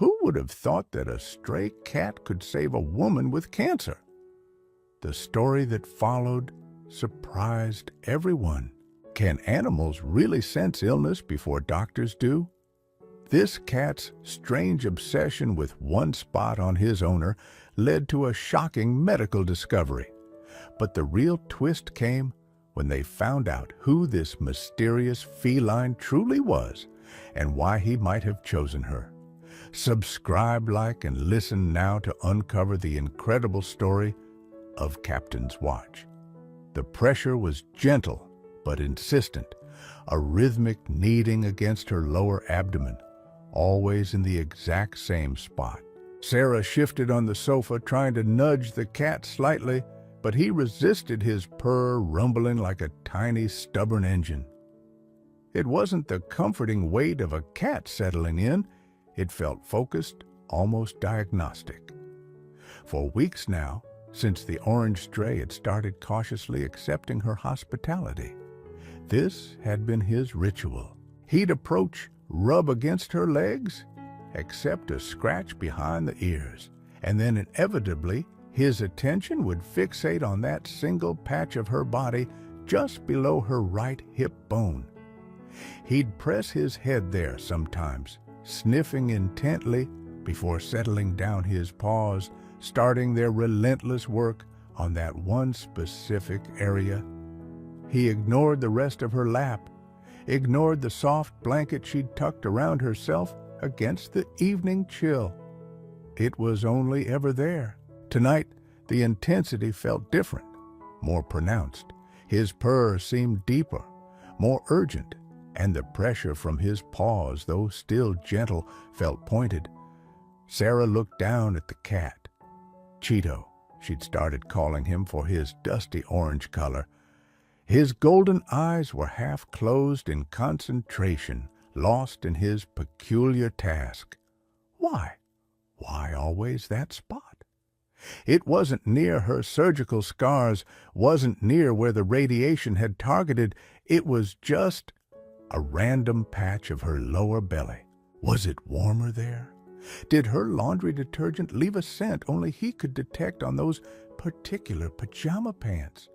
Who would have thought that a stray cat could save a woman with cancer? The story that followed surprised everyone. Can animals really sense illness before doctors do? This cat's strange obsession with one spot on his owner led to a shocking medical discovery. But the real twist came when they found out who this mysterious feline truly was and why he might have chosen her. Subscribe, like, and listen now to uncover the incredible story of Captain's Watch. The pressure was gentle but insistent, a rhythmic kneading against her lower abdomen, always in the exact same spot. Sarah shifted on the sofa, trying to nudge the cat slightly, but he resisted, his purr rumbling like a tiny, stubborn engine. It wasn't the comforting weight of a cat settling in. It felt focused, almost diagnostic. For weeks now, since the orange stray had started cautiously accepting her hospitality, this had been his ritual. He'd approach, rub against her legs, accept a scratch behind the ears, and then inevitably his attention would fixate on that single patch of her body just below her right hip bone. He'd press his head there sometimes, sniffing intently before settling down his paws, starting their relentless work on that one specific area. He ignored the rest of her lap, ignored the soft blanket she'd tucked around herself against the evening chill. It was only ever there. Tonight, the intensity felt different, more pronounced. His purr seemed deeper, more urgent, and the pressure from his paws, though still gentle, felt pointed. Sarah looked down at the cat. Cheeto, she'd started calling him for his dusty orange color. His golden eyes were half closed in concentration, lost in his peculiar task. Why? Why always that spot? It wasn't near her surgical scars, wasn't near where the radiation had targeted. It was just a random patch of her lower belly. Was it warmer there? Did her laundry detergent leave a scent only he could detect on those particular pajama pants?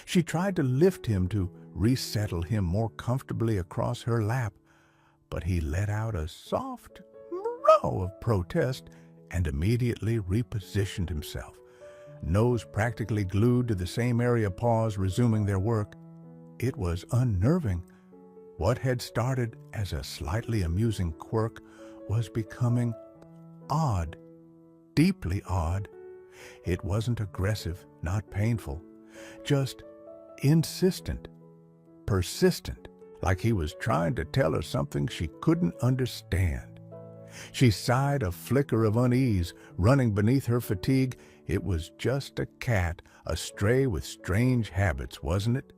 She tried to lift him to resettle him more comfortably across her lap, but he let out a soft row of protest and immediately repositioned himself, nose practically glued to the same area, paws resuming their work. It was unnerving. What had started as a slightly amusing quirk was becoming odd, deeply odd. It wasn't aggressive, not painful, just insistent, persistent, like he was trying to tell her something she couldn't understand. She sighed, a flicker of unease running beneath her fatigue. It was just a cat, a stray with strange habits, wasn't it?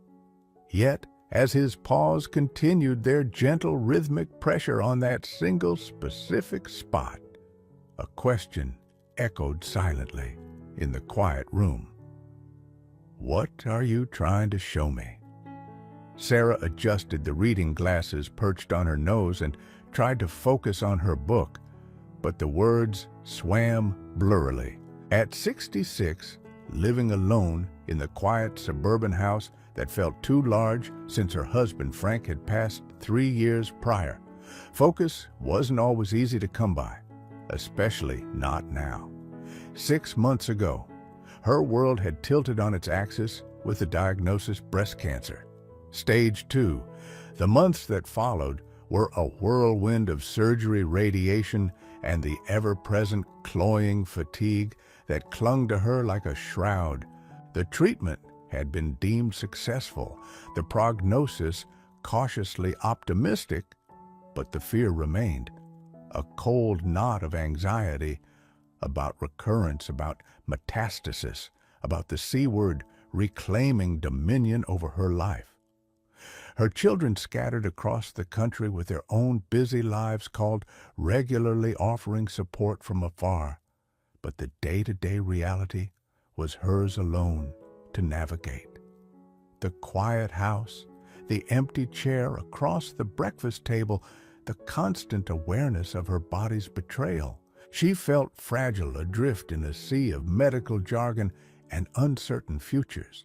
Yet, as his paws continued their gentle rhythmic pressure on that single specific spot, a question echoed silently in the quiet room. What are you trying to show me? Sarah adjusted the reading glasses perched on her nose and tried to focus on her book, but the words swam blurrily. At 66, living alone in the quiet suburban house that felt too large since her husband Frank had passed 3 years prior, focus wasn't always easy to come by, especially not now. 6 months ago, her world had tilted on its axis with the diagnosis breast cancer. Stage 2. The months that followed were a whirlwind of surgery, radiation, and the ever-present cloying fatigue that clung to her like a shroud. The treatment had been deemed successful, the prognosis cautiously optimistic, but the fear remained, a cold knot of anxiety about recurrence, about metastasis, about the C word reclaiming dominion over her life. Her children scattered across the country with their own busy lives called regularly offering support from afar, but the day-to-day reality was hers alone to navigate. The quiet house, the empty chair across the breakfast table, the constant awareness of her body's betrayal. She felt fragile, adrift in a sea of medical jargon and uncertain futures.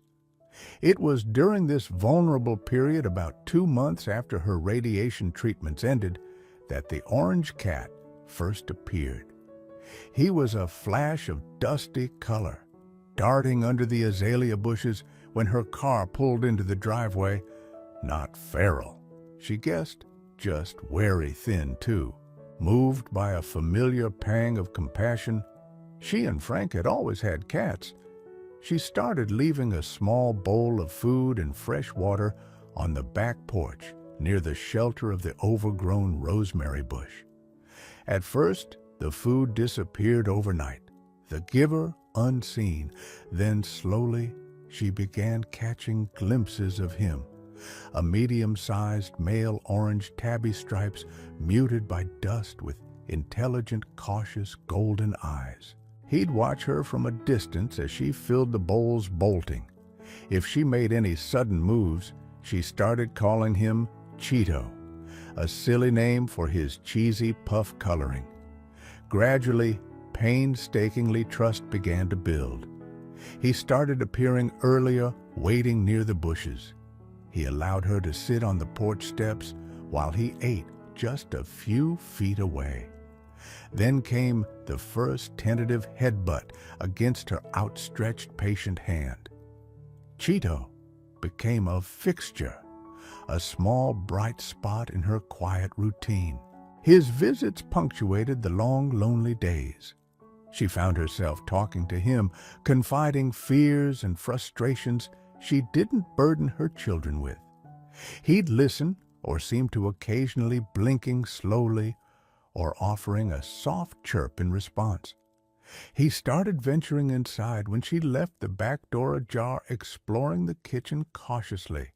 It was during this vulnerable period, about 2 months after her radiation treatments ended, that the orange cat first appeared. He was a flash of dusty color, darting under the azalea bushes when her car pulled into the driveway. Not feral, she guessed, just very thin too. Moved by a familiar pang of compassion, she and Frank had always had cats. She started leaving a small bowl of food and fresh water on the back porch near the shelter of the overgrown rosemary bush. At first, the food disappeared overnight, the giver unseen. Then slowly, she began catching glimpses of him, a medium-sized male orange tabby stripes muted by dust with intelligent, cautious golden eyes. He'd watch her from a distance as she filled the bowls, bolting. If she made any sudden moves, she started calling him Cheeto, a silly name for his cheesy puff coloring. Gradually, painstakingly, trust began to build. He started appearing earlier, waiting near the bushes. He allowed her to sit on the porch steps while he ate just a few feet away. Then came the first tentative headbutt against her outstretched patient hand. Cheeto became a fixture, a small bright spot in her quiet routine. His visits punctuated the long, lonely days. She found herself talking to him, confiding fears and frustrations she didn't burden her children with. He'd listen, or seem to occasionally blinking slowly, or offering a soft chirp in response. He started venturing inside when she left the back door ajar, exploring the kitchen cautiously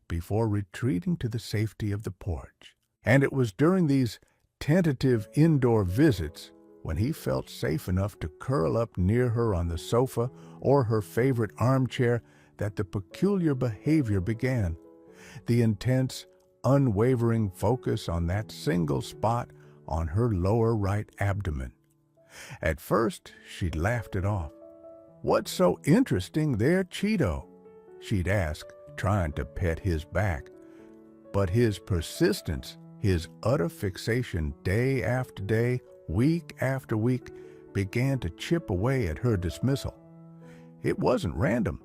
before retreating to the safety of the porch. And it was during these tentative indoor visits, when he felt safe enough to curl up near her on the sofa or her favorite armchair, that the peculiar behavior began. The intense, unwavering focus on that single spot on her lower right abdomen. At first, she'd laughed it off. "What's so interesting there, Cheeto?" she'd ask, trying to pet his back. But his persistence, his utter fixation day after day, week after week, began to chip away at her dismissal. It wasn't random.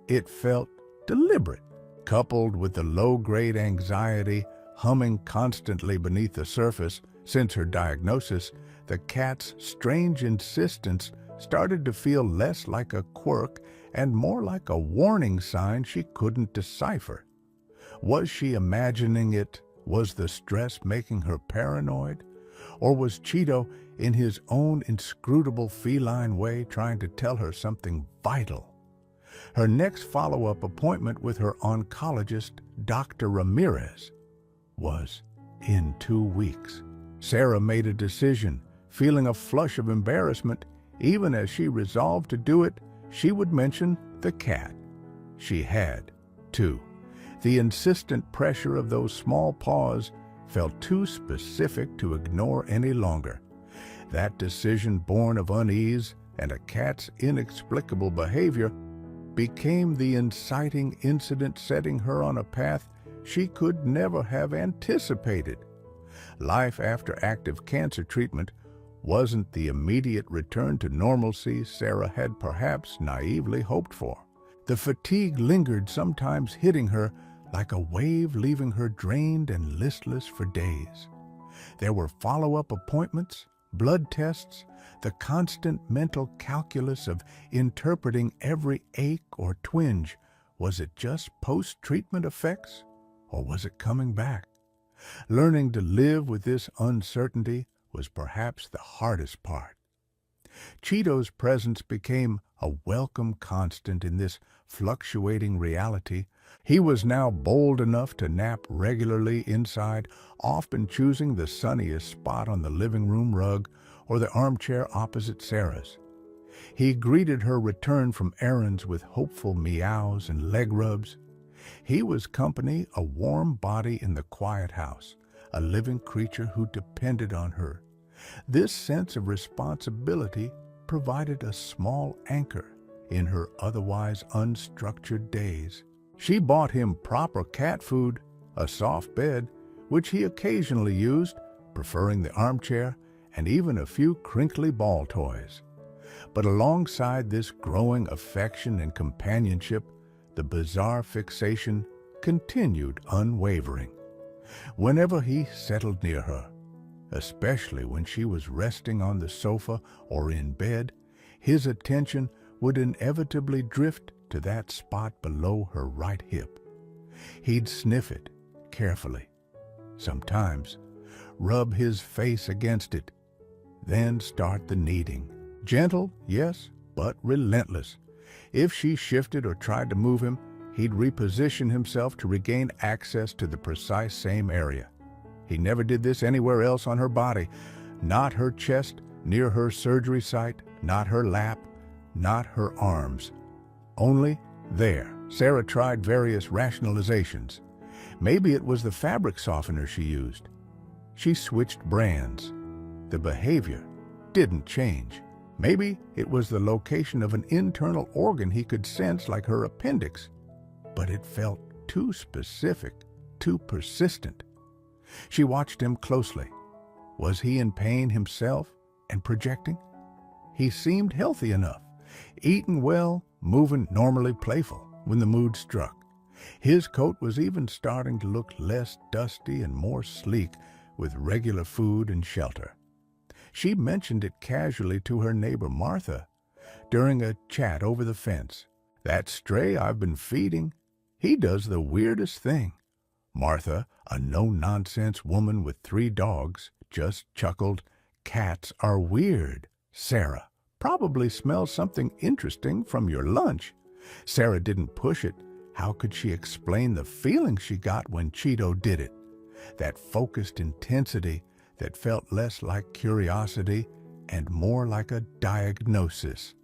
It felt deliberate, coupled with the low-grade anxiety humming constantly beneath the surface. Since her diagnosis, the cat's strange insistence started to feel less like a quirk and more like a warning sign she couldn't decipher. Was she imagining it? Was the stress making her paranoid? Or was Cheeto, in his own inscrutable feline way, trying to tell her something vital? Her next follow-up appointment with her oncologist, Dr. Ramirez, was in 2 weeks. Sarah made a decision, feeling a flush of embarrassment. Even as she resolved to do it, she would mention the cat. She had, too. The insistent pressure of those small paws felt too specific to ignore any longer. That decision, born of unease and a cat's inexplicable behavior, became the inciting incident, setting her on a path she could never have anticipated. Life after active cancer treatment wasn't the immediate return to normalcy Sarah had perhaps naively hoped for. The fatigue lingered, sometimes hitting her like a wave, leaving her drained and listless for days. There were follow-up appointments, blood tests, the constant mental calculus of interpreting every ache or twinge. Was it just post-treatment effects, or was it coming back? Learning to live with this uncertainty was perhaps the hardest part. Cheeto's presence became a welcome constant in this fluctuating reality. He was now bold enough to nap regularly inside, often choosing the sunniest spot on the living room rug or the armchair opposite Sarah's. He greeted her return from errands with hopeful meows and leg rubs. He was company, a warm body in the quiet house, a living creature who depended on her. This sense of responsibility provided a small anchor in her otherwise unstructured days. She bought him proper cat food, a soft bed, which he occasionally used, preferring the armchair, and even a few crinkly ball toys. But alongside this growing affection and companionship, the bizarre fixation continued unwavering. Whenever he settled near her, especially when she was resting on the sofa or in bed, his attention would inevitably drift to that spot below her right hip. He'd sniff it carefully, sometimes rub his face against it, then start the kneading. Gentle, yes, but relentless. If she shifted or tried to move him, he'd reposition himself to regain access to the precise same area. He never did this anywhere else on her body, not her chest, near her surgery site, not her lap, not her arms. Only there. Sarah tried various rationalizations. Maybe it was the fabric softener she used. She switched brands. The behavior didn't change. Maybe it was the location of an internal organ he could sense, like her appendix. But it felt too specific, too persistent. She watched him closely. Was he in pain himself and projecting? He seemed healthy enough, eating well, moving normally playful when the mood struck. His coat was even starting to look less dusty and more sleek with regular food and shelter. She mentioned it casually to her neighbor Martha during a chat over the fence. "That stray I've been feeding, he does the weirdest thing." Martha, a no-nonsense woman with 3 dogs, just chuckled, "Cats are weird, Sarah. Probably smells something interesting from your lunch." Sarah didn't push it. How could she explain the feeling she got when Cheeto did it? That focused intensity that felt less like curiosity and more like a diagnosis.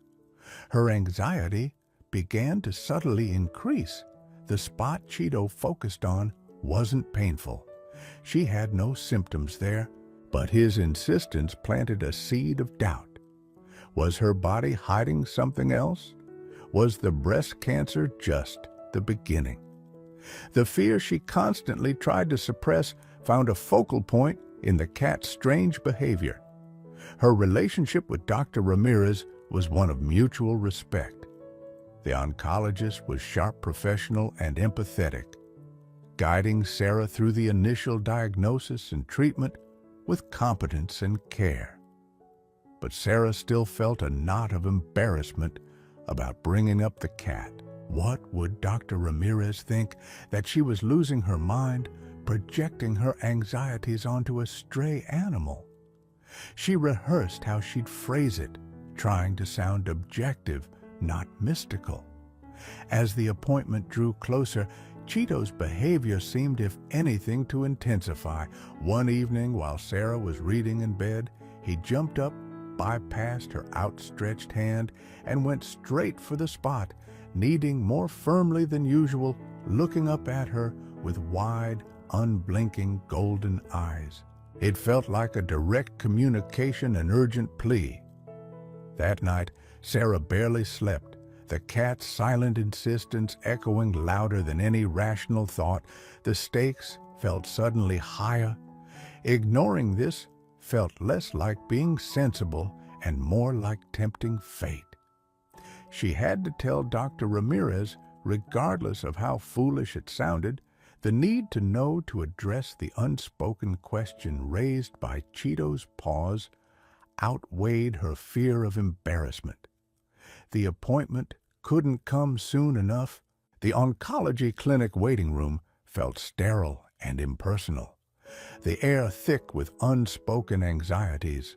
Her anxiety began to subtly increase. The spot Cheeto focused on wasn't painful. She had no symptoms there, but his insistence planted a seed of doubt. Was her body hiding something else? Was the breast cancer just the beginning? The fear she constantly tried to suppress found a focal point in the cat's strange behavior. Her relationship with Dr. Ramirez was one of mutual respect. The oncologist was sharp, professional, and empathetic, guiding Sarah through the initial diagnosis and treatment with competence and care. But Sarah still felt a knot of embarrassment about bringing up the cat. What would Dr. Ramirez think? That she was losing her mind, projecting her anxieties onto a stray animal? She rehearsed how she'd phrase it, trying to sound objective, not mystical. As the appointment drew closer, Cheeto's behavior seemed, if anything, to intensify. One evening, while Sarah was reading in bed, he jumped up, bypassed her outstretched hand, and went straight for the spot, kneading more firmly than usual, looking up at her with wide, unblinking golden eyes. It felt like a direct communication, an urgent plea. That night, Sarah barely slept, the cat's silent insistence echoing louder than any rational thought. The stakes felt suddenly higher. Ignoring this felt less like being sensible and more like tempting fate. She had to tell Dr. Ramirez, regardless of how foolish it sounded. The need to know to address the unspoken question raised by Cheeto's pause outweighed her fear of embarrassment. The appointment couldn't come soon enough. The oncology clinic waiting room felt sterile and impersonal, the air thick with unspoken anxieties.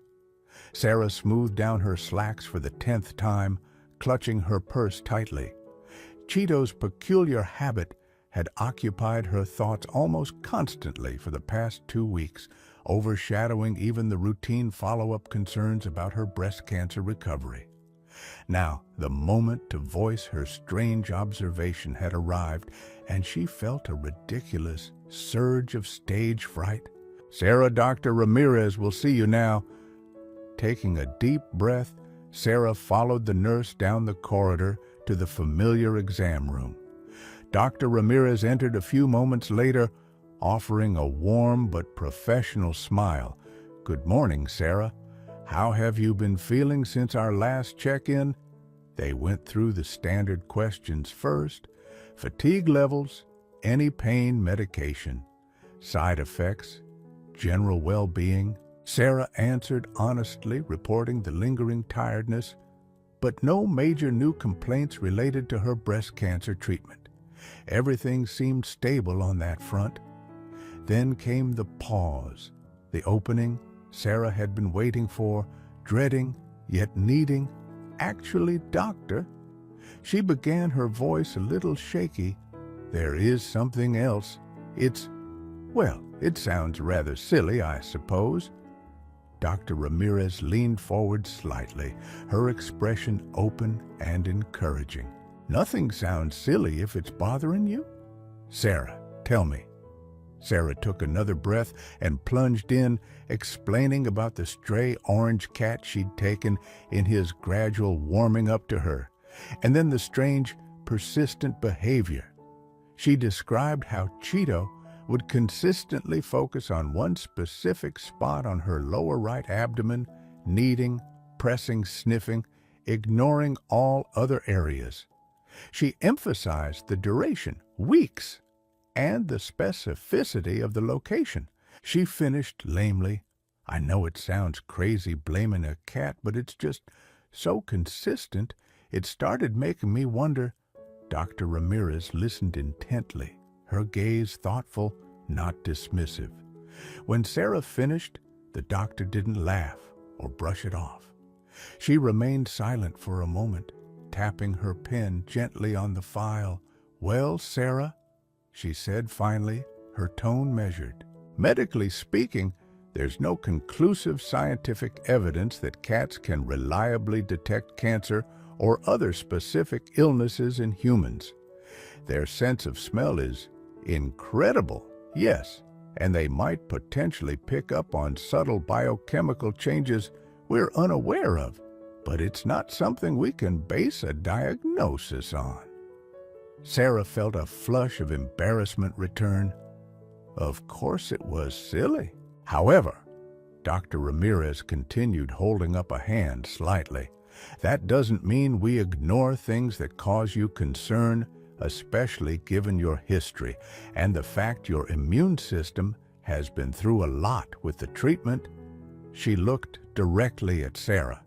Sarah smoothed down her slacks for the 10th time, clutching her purse tightly. Cheeto's peculiar habit had occupied her thoughts almost constantly for the past 2 weeks, overshadowing even the routine follow-up concerns about her breast cancer recovery. Now, the moment to voice her strange observation had arrived, and she felt a ridiculous surge of stage fright. Sarah, Dr. Ramirez will see you now." Taking a deep breath, Sarah followed the nurse down the corridor to the familiar exam room. Dr. Ramirez entered a few moments later, offering a warm but professional smile. "Good morning, Sarah. How have you been feeling since our last check-in?" They went through the standard questions first: fatigue levels, any pain medication, side effects, general well-being. Sarah answered honestly, reporting the lingering tiredness, but no major new complaints related to her breast cancer treatment. Everything seemed stable on that front. Then came the pause, the opening Sarah had been waiting for, dreading, yet needing. "Actually, doctor," she began, her voice a little shaky, "there is something else. It sounds rather silly, I suppose." Dr. Ramirez leaned forward slightly, her expression open and encouraging. "Nothing sounds silly if it's bothering you. Sarah, tell me." Sarah took another breath and plunged in, explaining about the stray orange cat she'd taken in his gradual warming up to her, and then the strange, persistent behavior. She described how Cheeto would consistently focus on one specific spot on her lower right abdomen, kneading, pressing, sniffing, ignoring all other areas. She emphasized the duration, weeks, and the specificity of the location. She finished lamely, "I know it sounds crazy blaming a cat, but it's just so consistent, it started making me wonder." Dr. Ramirez listened intently, her gaze thoughtful, not dismissive. When Sarah finished, the doctor didn't laugh or brush it off. She remained silent for a moment, tapping her pen gently on the file. "Well, Sarah," she said finally, her tone measured. "Medically speaking, there's no conclusive scientific evidence that cats can reliably detect cancer or other specific illnesses in humans. Their sense of smell is incredible, yes, and they might potentially pick up on subtle biochemical changes we're unaware of, but it's not something we can base a diagnosis on." Sarah felt a flush of embarrassment return. Of course it was silly. However, Dr. Ramirez continued, holding up a hand slightly, "that doesn't mean we ignore things that cause you concern, especially given your history and the fact your immune system has been through a lot with the treatment." She looked directly at Sarah.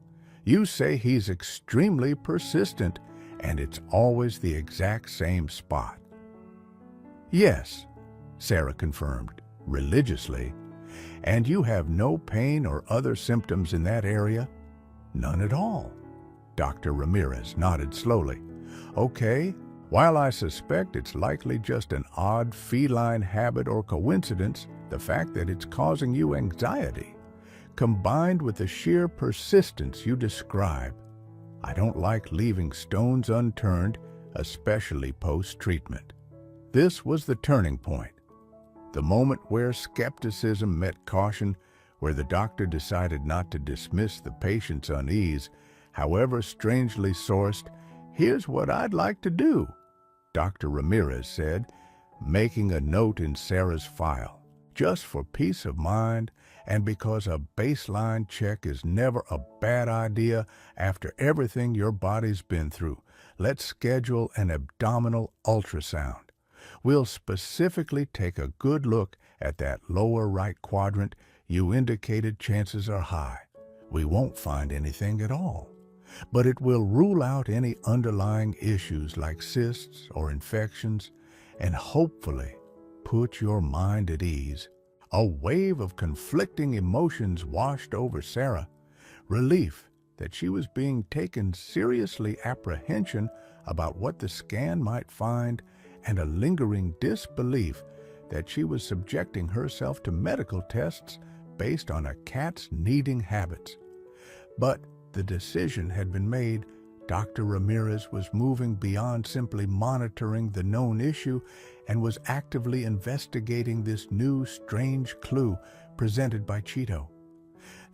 "You say he's extremely persistent, and it's always the exact same spot." "Yes," Sarah confirmed, religiously. "And you have no pain or other symptoms in that area?" "None at all." Dr. Ramirez nodded slowly. "Okay, while I suspect it's likely just an odd feline habit or coincidence, the fact that it's causing you anxiety, combined with the sheer persistence you describe, I don't like leaving stones unturned, especially post-treatment." This was the turning point, the moment where skepticism met caution, where the doctor decided not to dismiss the patient's unease, however strangely sourced. "Here's what I'd like to do," Dr. Ramirez said, making a note in Sarah's file. "Just for peace of mind, and because a baseline check is never a bad idea after everything your body's been through, let's schedule an abdominal ultrasound. We'll specifically take a good look at that lower right quadrant. You indicated chances are high we won't find anything at all, but it will rule out any underlying issues like cysts or infections, and hopefully put your mind at ease." A wave of conflicting emotions washed over Sarah: relief that she was being taken seriously, apprehension about what the scan might find, and a lingering disbelief that she was subjecting herself to medical tests based on a cat's kneading habits. But the decision had been made. Dr. Ramirez was moving beyond simply monitoring the known issue and was actively investigating this new, strange clue presented by Cheeto.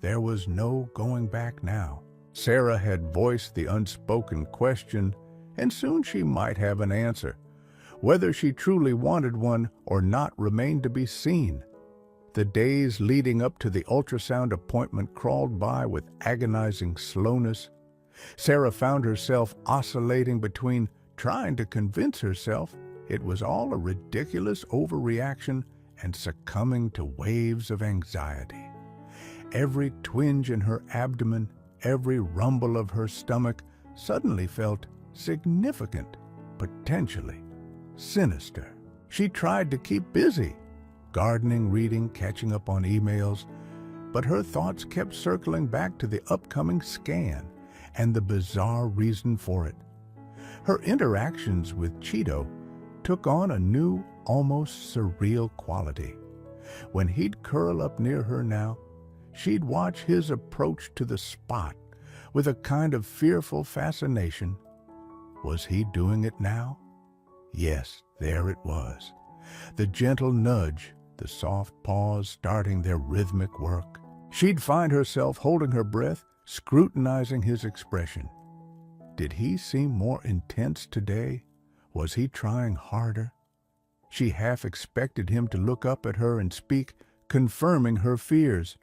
There was no going back now. Sarah had voiced the unspoken question, and soon she might have an answer. Whether she truly wanted one or not remained to be seen. The days leading up to the ultrasound appointment crawled by with agonizing slowness. Sarah found herself oscillating between trying to convince herself it was all a ridiculous overreaction and succumbing to waves of anxiety. Every twinge in her abdomen, every rumble of her stomach suddenly felt significant, potentially sinister. She tried to keep busy, gardening, reading, catching up on emails, but her thoughts kept circling back to the upcoming scan and the bizarre reason for it. Her interactions with Cheeto took on a new, almost surreal quality. When he'd curl up near her now, she'd watch his approach to the spot with a kind of fearful fascination. Was he doing it now? Yes, there it was. The gentle nudge, the soft paws starting their rhythmic work. She'd find herself holding her breath, scrutinizing his expression. Did he seem more intense today? Was he trying harder? She half expected him to look up at her and speak, confirming her fears.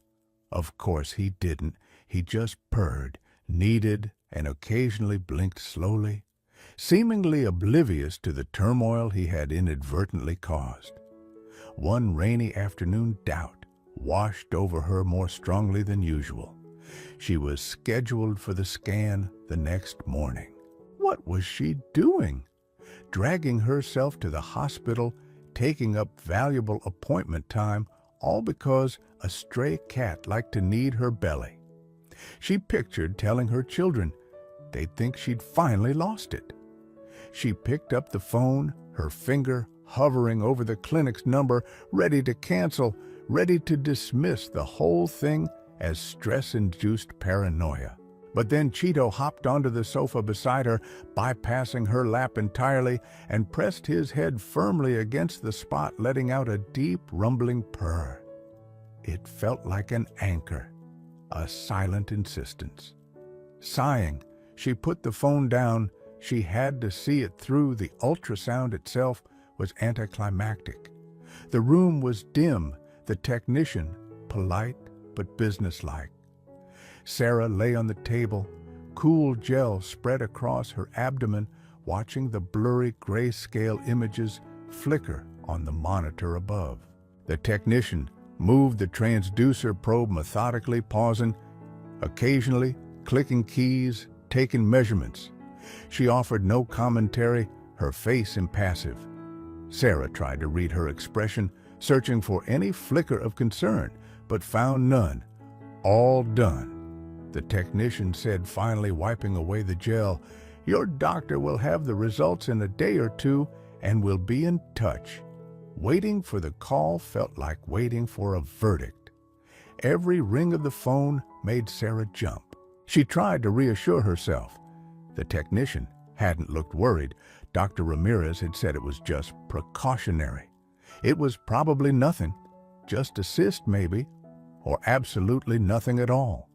Of course he didn't. He just purred, kneaded, and occasionally blinked slowly, seemingly oblivious to the turmoil he had inadvertently caused. One rainy afternoon, doubt washed over her more strongly than usual. She was scheduled for the scan the next morning. What was she doing? Dragging herself to the hospital, taking up valuable appointment time, all because a stray cat liked to knead her belly. She pictured telling her children they'd think she'd finally lost it. She picked up the phone, her finger hovering over the clinic's number, ready to cancel, ready to dismiss the whole thing as stress-induced paranoia. But then Cheeto hopped onto the sofa beside her, bypassing her lap entirely, and pressed his head firmly against the spot, letting out a deep, rumbling purr. It felt like an anchor, a silent insistence. Sighing, she put the phone down. She had to see it through. The ultrasound itself was anticlimactic. The room was dim, the technician polite but businesslike. Sarah lay on the table, cool gel spread across her abdomen, watching the blurry grayscale images flicker on the monitor above. The technician moved the transducer probe methodically, pausing, occasionally clicking keys, taking measurements. She offered no commentary, her face impassive. Sarah tried to read her expression, searching for any flicker of concern, but found none. All done. The technician said, finally wiping away the gel, "Your doctor will have the results in a day or two and will be in touch." Waiting for the call felt like waiting for a verdict. Every ring of the phone made Sarah jump. She tried to reassure herself. The technician hadn't looked worried. Dr. Ramirez had said it was just precautionary. It was probably nothing, just a cyst maybe, or absolutely nothing at all.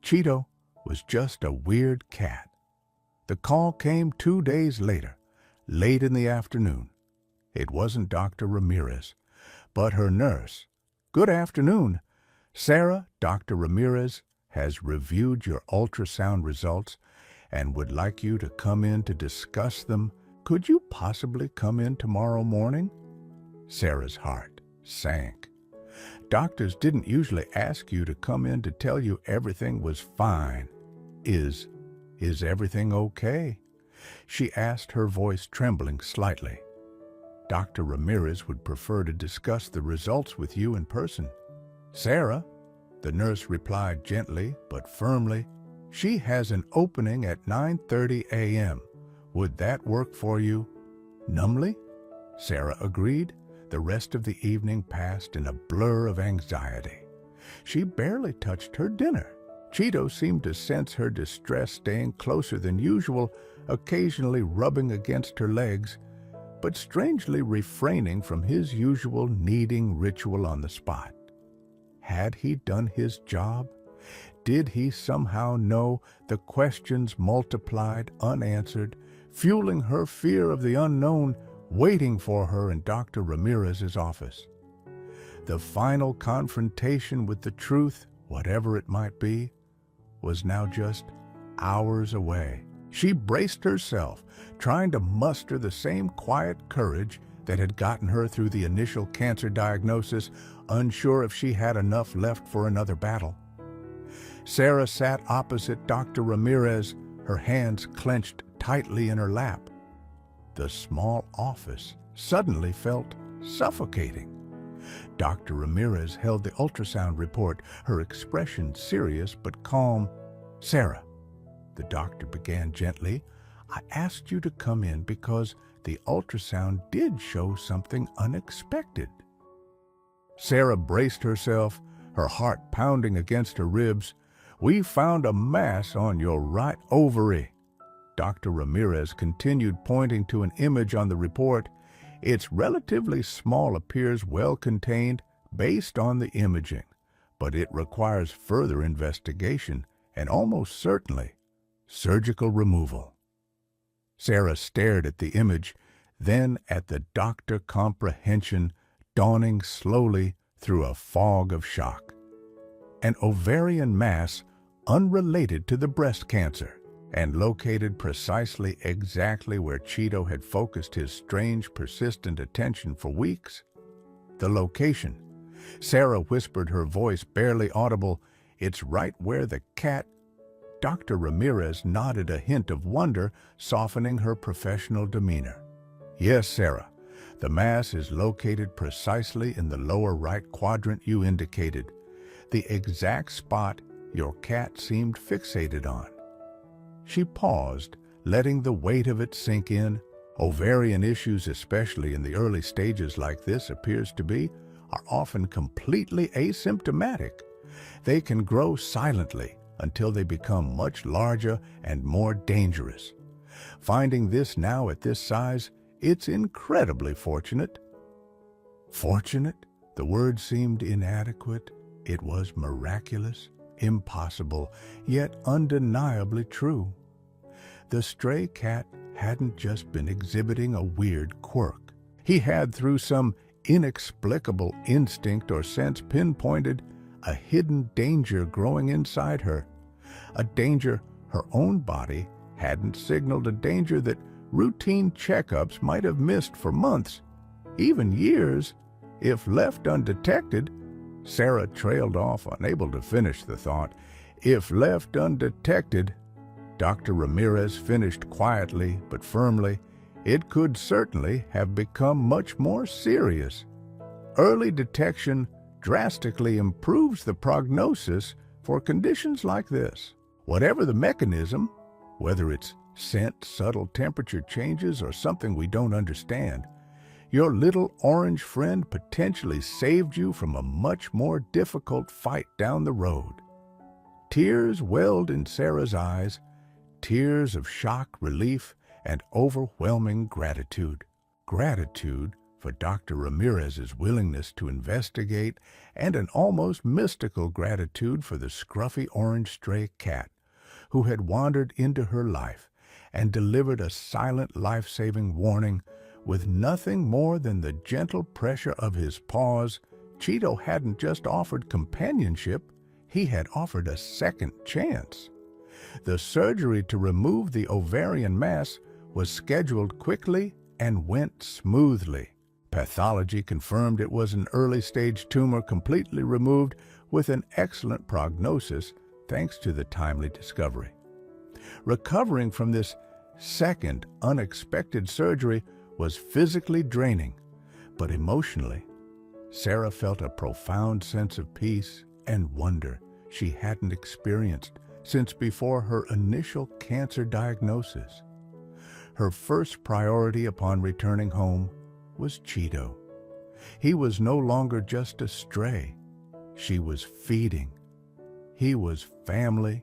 Cheeto was just a weird cat. The call came 2 days later, late in the afternoon. It wasn't Dr. Ramirez, but her nurse. "Good afternoon. Sarah, Dr. Ramirez has reviewed your ultrasound results and would like you to come in to discuss them. Could you possibly come in tomorrow morning?" Sarah's heart sank. Doctors didn't usually ask you to come in to tell you everything was fine. Is everything okay?" she asked, her voice trembling slightly. "Dr. Ramirez would prefer to discuss the results with you in person." "Sarah," the nurse replied gently but firmly, "she has an opening at 9:30 a.m. Would that work for you?" Numbly, Sarah agreed. The rest of the evening passed in a blur of anxiety. She barely touched her dinner. Cheeto seemed to sense her distress, staying closer than usual, occasionally rubbing against her legs, but strangely refraining from his usual kneading ritual on the spot. Had he done his job? Did he somehow know? The questions multiplied, unanswered, fueling her fear of the unknown, waiting for her in Dr. Ramirez's office. The final confrontation with the truth, whatever it might be, was now just hours away. She braced herself, trying to muster the same quiet courage that had gotten her through the initial cancer diagnosis, unsure if she had enough left for another battle. Sarah sat opposite Dr. Ramirez, her hands clenched tightly in her lap. The small office suddenly felt suffocating. Dr. Ramirez held the ultrasound report, her expression serious but calm. "Sarah," the doctor began gently, "I asked you to come in because the ultrasound did show something unexpected." Sarah braced herself, her heart pounding against her ribs. "We found a mass on your right ovary." Dr. Ramirez continued, pointing to an image on the report. "It's relatively small, appears well contained based on the imaging, but it requires further investigation and almost certainly surgical removal." Sarah stared at the image, then at the doctor, comprehension dawning slowly through a fog of shock. An ovarian mass unrelated to the breast cancer, and located precisely exactly where Cheeto had focused his strange, persistent attention for weeks. The location. Sarah whispered, her voice barely audible. "It's right where the cat—" Dr. Ramirez nodded, a hint of wonder softening her professional demeanor. "Yes, Sarah, the mass is located precisely in the lower right quadrant you indicated, the exact spot your cat seemed fixated on." She paused, letting the weight of it sink in. Ovarian issues, especially in the early stages like this appears to be, are often completely asymptomatic. They can grow silently until they become much larger and more dangerous. Finding this now at this size, it's incredibly fortunate. Fortunate? The word seemed inadequate. It was miraculous, impossible, yet undeniably true. The stray cat hadn't just been exhibiting a weird quirk. He had, through some inexplicable instinct or sense, pinpointed a hidden danger growing inside her. A danger her own body hadn't signaled, a danger that routine checkups might have missed for months, even years, if left undetected. Sarah trailed off, unable to finish the thought. "If left undetected," Dr. Ramirez finished quietly but firmly, "it could certainly have become much more serious. Early detection drastically improves the prognosis for conditions like this. Whatever the mechanism, whether it's scent, subtle temperature changes, or something we don't understand, your little orange friend potentially saved you from a much more difficult fight down the road." Tears welled in Sarah's eyes, tears of shock, relief, and overwhelming gratitude. Gratitude for Dr. Ramirez's willingness to investigate, and an almost mystical gratitude for the scruffy orange stray cat who had wandered into her life and delivered a silent, life-saving warning. With nothing more than the gentle pressure of his paws, Cheeto hadn't just offered companionship, he had offered a second chance. The surgery to remove the ovarian mass was scheduled quickly and went smoothly. Pathology confirmed it was an early-stage tumor, completely removed with an excellent prognosis thanks to the timely discovery. Recovering from this second unexpected surgery was physically draining, but emotionally, Sarah felt a profound sense of peace and wonder she hadn't experienced since before her initial cancer diagnosis. Her first priority upon returning home was Cheeto. He was no longer just a stray. She was feeding. He was family.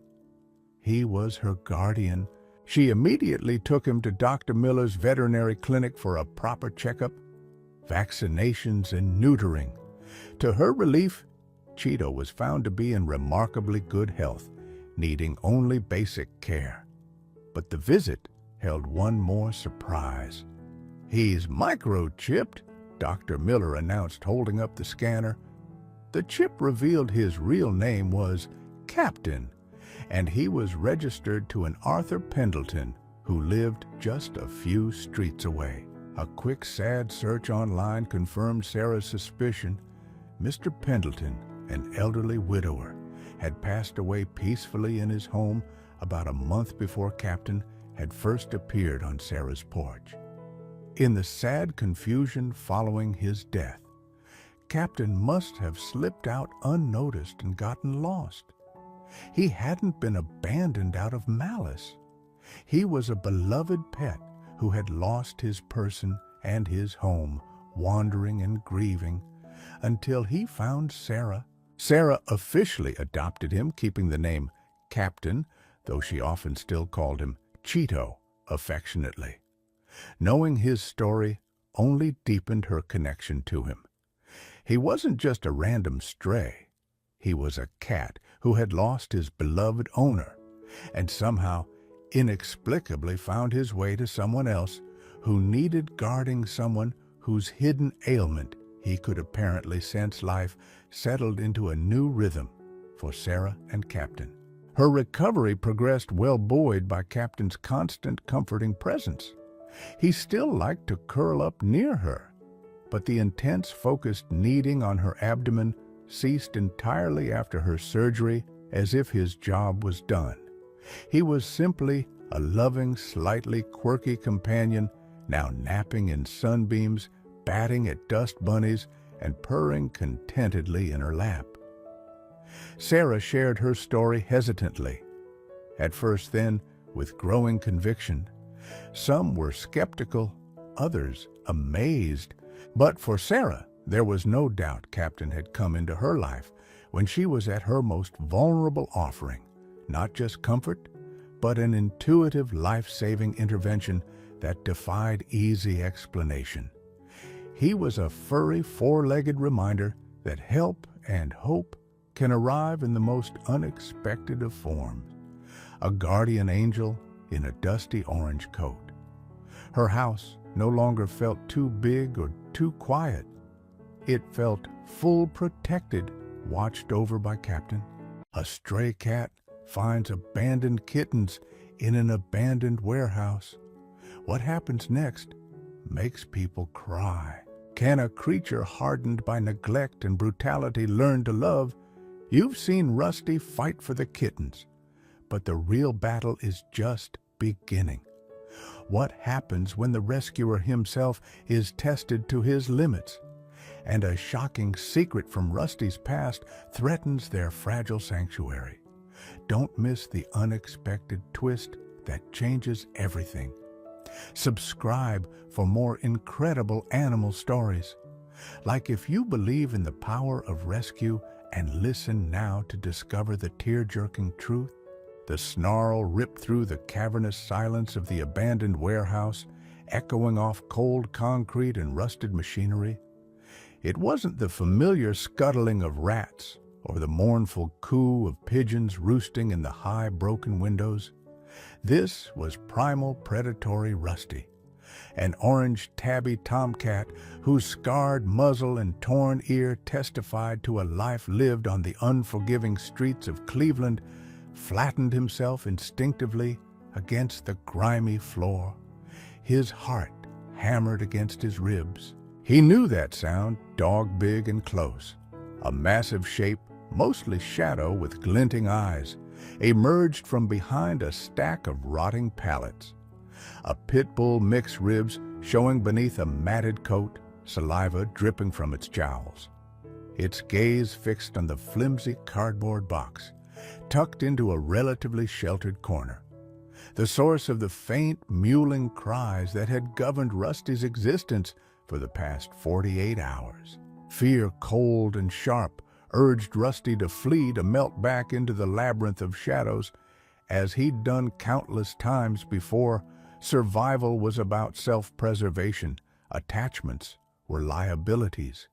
He was her guardian. She immediately took him to Dr. Miller's veterinary clinic for a proper checkup, vaccinations, and neutering. To her relief, Cheeto was found to be in remarkably good health, needing only basic care. But the visit held one more surprise. "He's microchipped," Dr. Miller announced, holding up the scanner. The chip revealed his real name was Captain, and he was registered to an Arthur Pendleton who lived just a few streets away. A quick, sad search online confirmed Sarah's suspicion. Mr. Pendleton, an elderly widower, had passed away peacefully in his home about a month before Captain had first appeared on Sarah's porch. In the sad confusion following his death, Captain must have slipped out unnoticed and gotten lost. He hadn't been abandoned out of malice. He was a beloved pet who had lost his person and his home, wandering and grieving, until he found Sarah. Sarah officially adopted him, keeping the name Captain, though she often still called him Cheeto affectionately. Knowing his story only deepened her connection to him. He wasn't just a random stray. He was a cat who had lost his beloved owner and somehow inexplicably found his way to someone else who needed guarding, someone whose hidden ailment he could apparently sense life settled into a new rhythm for Sarah and Captain. Her recovery progressed well buoyed by Captain's constant comforting presence. He still liked to curl up near her, but the intense, focused kneading on her abdomen ceased entirely after her surgery, as if his job was done. He was simply a loving, slightly quirky companion, now napping in sunbeams, batting at dust bunnies, and purring contentedly in her lap. Sarah shared her story hesitantly. At first, then, with growing conviction. Some were skeptical, others amazed. But for Sarah, there was no doubt Captain had come into her life when she was at her most vulnerable, offering not just comfort, but an intuitive, life-saving intervention that defied easy explanation. He was a furry, four-legged reminder that help and hope can arrive in the most unexpected of forms. A guardian angel in a dusty orange coat. Her house no longer felt too big or too quiet. It felt full, protected, watched over by Captain. A stray cat finds abandoned kittens in an abandoned warehouse. What happens next makes people cry. Can a creature hardened by neglect and brutality learn to love? You've seen Rusty fight for the kittens, but the real battle is just beginning. What happens when the rescuer himself is tested to his limits, and a shocking secret from Rusty's past threatens their fragile sanctuary? Don't miss the unexpected twist that changes everything. Subscribe for more incredible animal stories. Like if you believe in the power of rescue, and listen now to discover the tear-jerking truth. The snarl ripped through the cavernous silence of the abandoned warehouse, echoing off cold concrete and rusted machinery. It wasn't the familiar scuttling of rats or the mournful coo of pigeons roosting in the high, broken windows. This was primal predatory Rusty, an orange tabby tomcat whose scarred muzzle and torn ear testified to a life lived on the unforgiving streets of Cleveland, flattened himself instinctively against the grimy floor, his heart hammered against his ribs. He knew that sound, dog big and close. A massive shape, mostly shadow with glinting eyes, emerged from behind a stack of rotting pallets. A pit bull mixed ribs showing beneath a matted coat, saliva dripping from its jowls. Its gaze fixed on the flimsy cardboard box, tucked into a relatively sheltered corner. The source of the faint, mewling cries that had governed Rusty's existence for the past 48 hours. Fear, cold and sharp, urged Rusty to flee, to melt back into the labyrinth of shadows. As he'd done countless times before, survival was about self-preservation. Attachments were liabilities.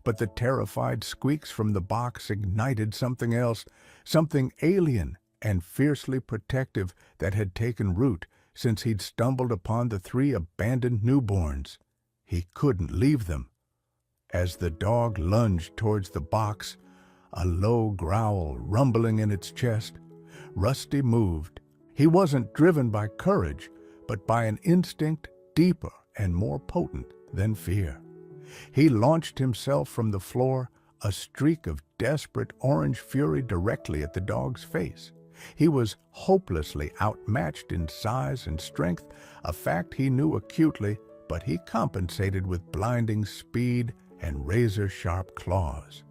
But the terrified squeaks from the box ignited something else, something alien and fiercely protective that had taken root since he'd stumbled upon the 3 abandoned newborns. He couldn't leave them. As the dog lunged towards the box, a low growl rumbling in its chest, Rusty moved. He wasn't driven by courage, but by an instinct deeper and more potent than fear. He launched himself from the floor, a streak of desperate orange fury directly at the dog's face. He was hopelessly outmatched in size and strength, a fact he knew acutely, but he compensated with blinding speed and razor-sharp claws.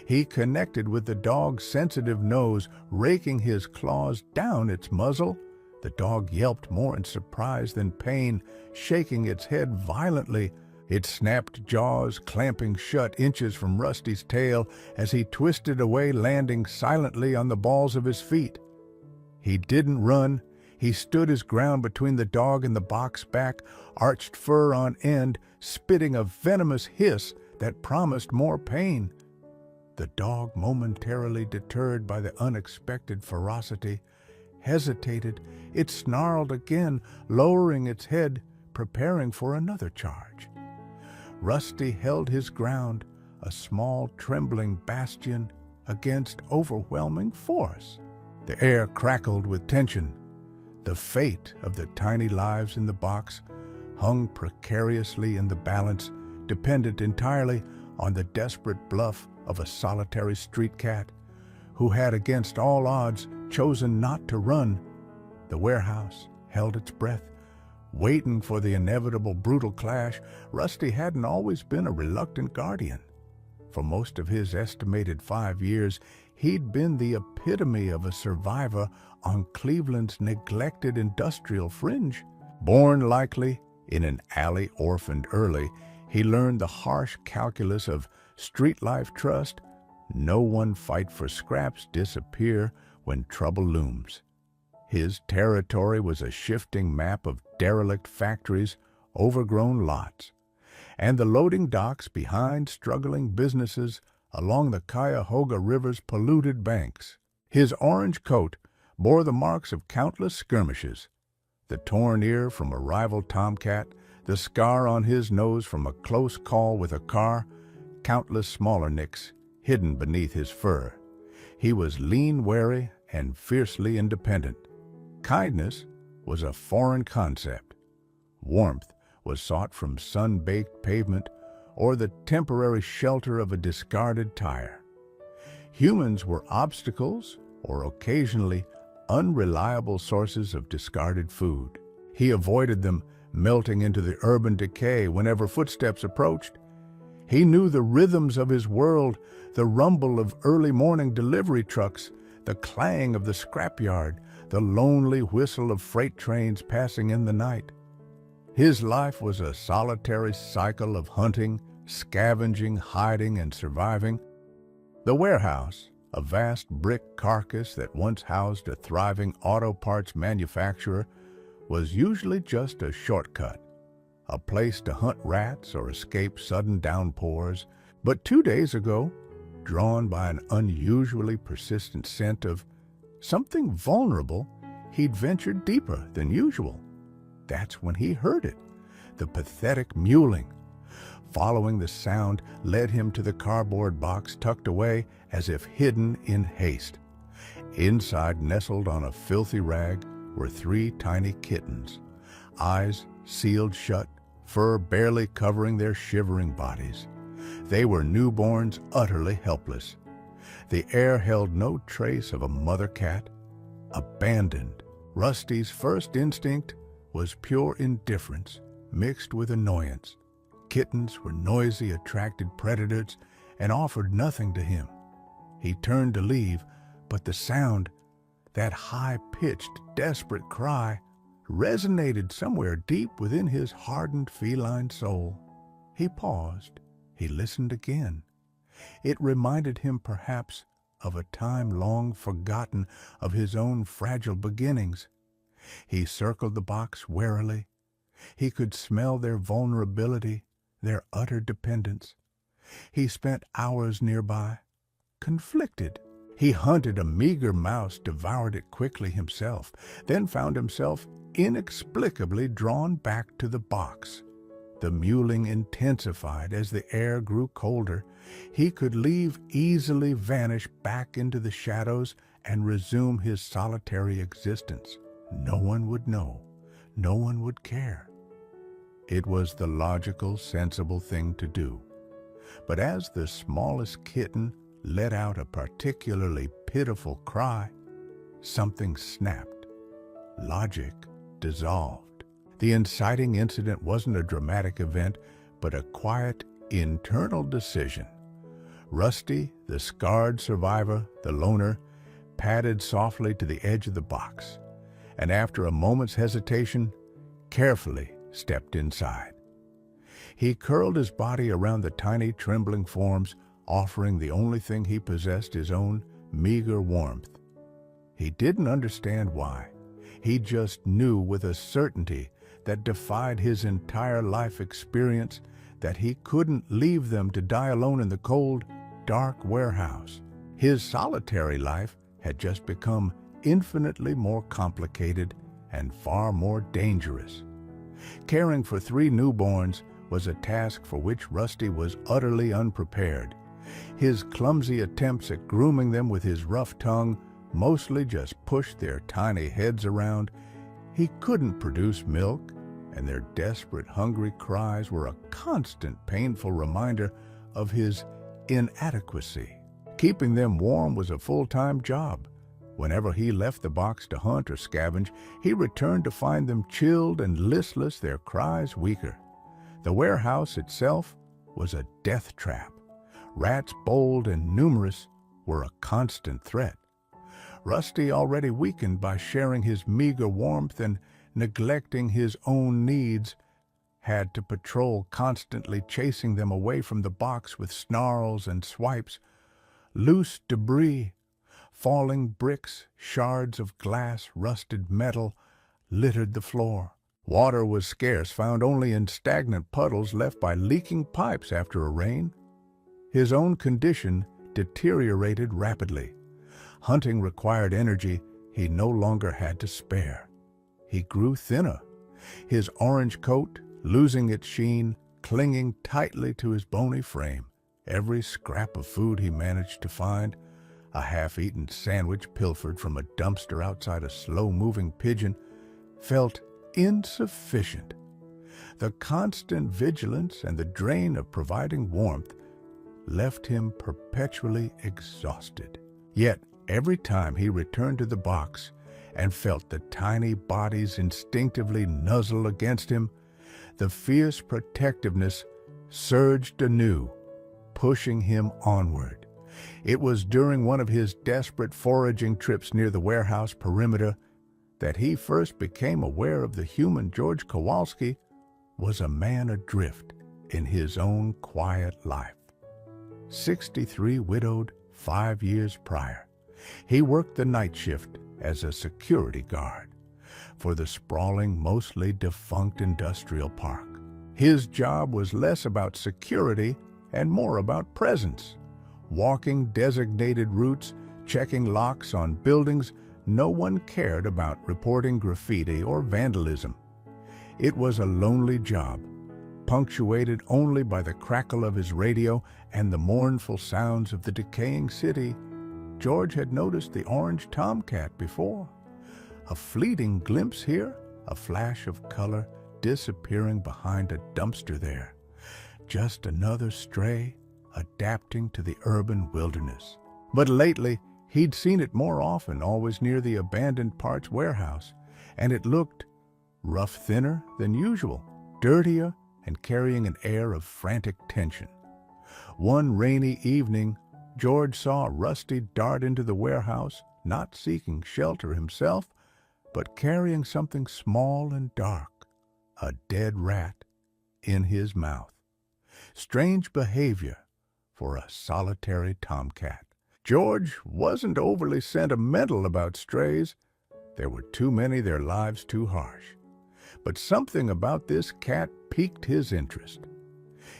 He connected with the dog's sensitive nose, raking his claws down its muzzle. The dog yelped more in surprise than pain, shaking its head violently, its snapped jaws clamping shut inches from Rusty's tail as he twisted away, landing silently on the balls of his feet. He didn't run. He stood his ground between the dog and the box back, arched fur on end, spitting a venomous hiss that promised more pain. The dog, momentarily deterred by the unexpected ferocity, hesitated. It snarled again, lowering its head, preparing for another charge. Rusty held his ground, a small, trembling bastion against overwhelming force. The air crackled with tension. The fate of the tiny lives in the box hung precariously in the balance, dependent entirely on the desperate bluff of a solitary street cat who had, against all odds, chosen not to run. The warehouse held its breath, waiting for the inevitable brutal clash. Rusty hadn't always been a reluctant guardian. For most of his estimated 5 years, he'd been the epitome of a survivor on Cleveland's neglected industrial fringe. Born likely in an alley, orphaned early, he learned the harsh calculus of street life trust. No one fight for scraps, disappear when trouble looms. His territory was a shifting map of derelict factories, overgrown lots, and the loading docks behind struggling businesses along the Cuyahoga River's polluted banks. His orange coat bore the marks of countless skirmishes, the torn ear from a rival tomcat, the scar on his nose from a close call with a car, countless smaller nicks hidden beneath his fur. He was lean, wary, and fiercely independent. Kindness was a foreign concept. Warmth was sought from sun-baked pavement or the temporary shelter of a discarded tire. Humans were obstacles or occasionally unreliable sources of discarded food. He avoided them, melting into the urban decay whenever footsteps approached. He knew the rhythms of his world, the rumble of early morning delivery trucks, the clang of the scrapyard, the lonely whistle of freight trains passing in the night. His life was a solitary cycle of hunting, scavenging, hiding, and surviving. The warehouse, a vast brick carcass that once housed a thriving auto parts manufacturer, was usually just a shortcut, a place to hunt rats or escape sudden downpours. But 2 days ago, drawn by an unusually persistent scent of something vulnerable, he'd ventured deeper than usual. That's when he heard it, the pathetic mewling. Following the sound led him to the cardboard box tucked away as if hidden in haste. Inside, nestled on a filthy rag, were 3 tiny kittens, eyes sealed shut, fur barely covering their shivering bodies. They were newborns, utterly helpless. The air held no trace of a mother cat. Abandoned, Rusty's first instinct was pure indifference mixed with annoyance. Kittens were noisy, attracted predators and offered nothing to him. He turned to leave, but the sound, that high-pitched, desperate cry, resonated somewhere deep within his hardened feline soul. He paused. He listened again. It reminded him perhaps of a time long forgotten of his own fragile beginnings. He circled the box warily. He could smell their vulnerability, their utter dependence. He spent hours nearby, conflicted. He hunted a meager mouse, devoured it quickly himself, then found himself inexplicably drawn back to the box. The mewling intensified as the air grew colder. He could easily vanish back into the shadows and resume his solitary existence. No one would know. No one would care. It was the logical, sensible thing to do. But as the smallest kitten let out a particularly pitiful cry, something snapped. Logic dissolved. The inciting incident wasn't a dramatic event, but a quiet, internal decision. Rusty, the scarred survivor, the loner, padded softly to the edge of the box, and after a moment's hesitation, carefully stepped inside. He curled his body around the tiny, trembling forms, offering the only thing he possessed, his own meager warmth. He didn't understand why. He just knew with a certainty that defied his entire life experience that he couldn't leave them to die alone in the cold, dark warehouse. His solitary life had just become infinitely more complicated and far more dangerous. Caring for 3 newborns was a task for which Rusty was utterly unprepared. His clumsy attempts at grooming them with his rough tongue mostly just pushed their tiny heads around. He couldn't produce milk, and their desperate, hungry cries were a constant, painful reminder of his inadequacy. Keeping them warm was a full-time job. Whenever he left the box to hunt or scavenge, he returned to find them chilled and listless, their cries weaker. The warehouse itself was a death trap. Rats, bold and numerous, were a constant threat. Rusty, already weakened by sharing his meager warmth and neglecting his own needs, had to patrol, constantly chasing them away from the box with snarls and swipes. Loose debris, falling bricks, shards of glass, rusted metal, littered the floor. Water was scarce, found only in stagnant puddles left by leaking pipes after a rain. His own condition deteriorated rapidly. Hunting required energy he no longer had to spare. He grew thinner, his orange coat losing its sheen, clinging tightly to his bony frame. Every scrap of food he managed to find, a half-eaten sandwich pilfered from a dumpster outside a slow-moving pigeon, felt insufficient. The constant vigilance and the drain of providing warmth left him perpetually exhausted. Yet, every time he returned to the box and felt the tiny bodies instinctively nuzzle against him, the fierce protectiveness surged anew, pushing him onward. It was during one of his desperate foraging trips near the warehouse perimeter that he first became aware of the human George Kowalski was a man adrift in his own quiet life. 63, widowed 5 years prior, he worked the night shift as a security guard for the sprawling, mostly defunct industrial park. His job was less about security and more about presence, walking designated routes, checking locks on buildings. No one cared about reporting graffiti or vandalism. It was a lonely job, punctuated only by the crackle of his radio and the mournful sounds of the decaying city. George had noticed the orange tomcat before. A fleeting glimpse here, a flash of color disappearing behind a dumpster there. Just another stray, adapting to the urban wilderness. But lately, he'd seen it more often, always near the abandoned parts warehouse, and it looked rough, thinner than usual, dirtier, and carrying an air of frantic tension. One rainy evening, George saw Rusty dart into the warehouse, not seeking shelter himself, but carrying something small and dark, a dead rat, in his mouth. Strange behavior for a solitary tomcat. George wasn't overly sentimental about strays. There were too many, their lives too harsh. But something about this cat piqued his interest.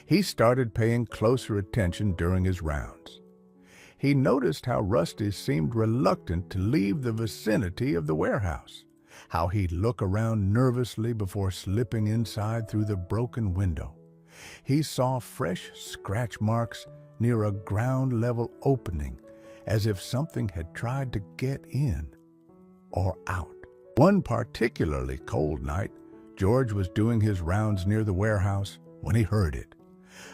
He started paying closer attention during his rounds. He noticed how Rusty seemed reluctant to leave the vicinity of the warehouse, how he'd look around nervously before slipping inside through the broken window. He saw fresh scratch marks near a ground-level opening, as if something had tried to get in or out. One particularly cold night, George was doing his rounds near the warehouse when he heard it.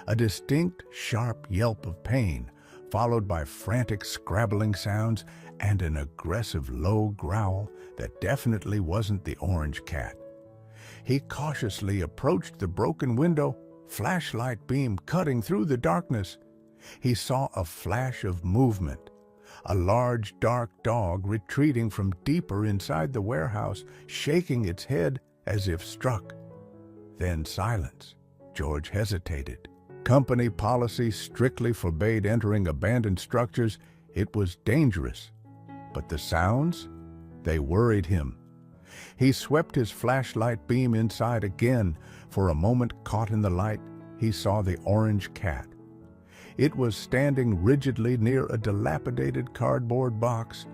A distinct, sharp yelp of pain, followed by frantic scrabbling sounds and an aggressive low growl that definitely wasn't the orange cat. He cautiously approached the broken window, flashlight beam cutting through the darkness. He saw a flash of movement, a large dark dog retreating from deeper inside the warehouse, shaking its head as if struck. Then silence. George hesitated. Company policy strictly forbade entering abandoned structures. It was dangerous. But the sounds, they worried him. He swept his flashlight beam inside again. For a moment, caught in the light, he saw the orange cat. It was standing rigidly near a dilapidated cardboard box,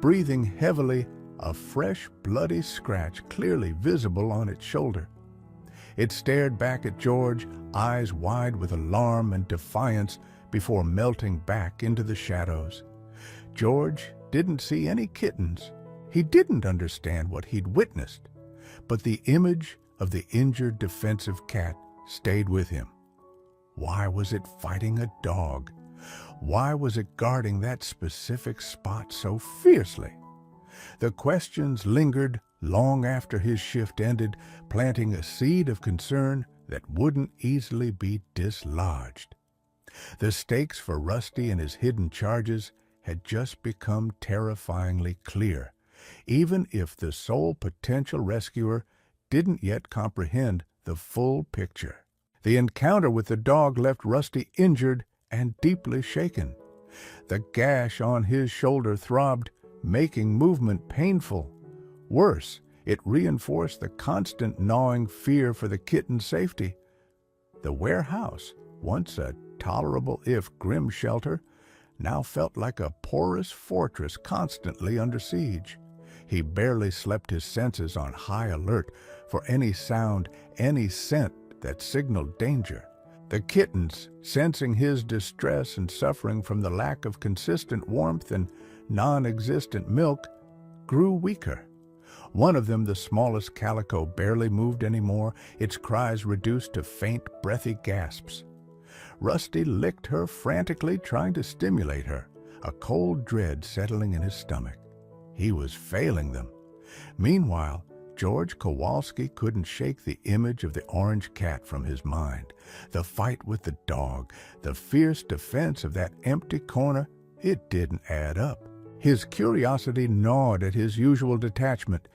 breathing heavily, a fresh, bloody scratch clearly visible on its shoulder. It stared back at George, eyes wide with alarm and defiance, before melting back into the shadows. George didn't see any kittens. He didn't understand what he'd witnessed, but the image of the injured defensive cat stayed with him. Why was it fighting a dog? Why was it guarding that specific spot so fiercely? The questions lingered long after his shift ended, planting a seed of concern that wouldn't easily be dislodged. The stakes for Rusty and his hidden charges had just become terrifyingly clear, even if the sole potential rescuer didn't yet comprehend the full picture. The encounter with the dog left Rusty injured and deeply shaken. The gash on his shoulder throbbed, making movement painful. Worse, it reinforced the constant gnawing fear for the kitten's safety. The warehouse, once a tolerable if grim shelter, now felt like a porous fortress constantly under siege. He barely slept, his senses on high alert for any sound, any scent that signaled danger. The kittens, sensing his distress and suffering from the lack of consistent warmth and non-existent milk, grew weaker. One of them, the smallest calico, barely moved anymore, its cries reduced to faint, breathy gasps. Rusty licked her frantically, trying to stimulate her, a cold dread settling in his stomach. He was failing them. Meanwhile, George Kowalski couldn't shake the image of the orange cat from his mind. The fight with the dog, the fierce defense of that empty corner, it didn't add up. His curiosity gnawed at his usual detachment.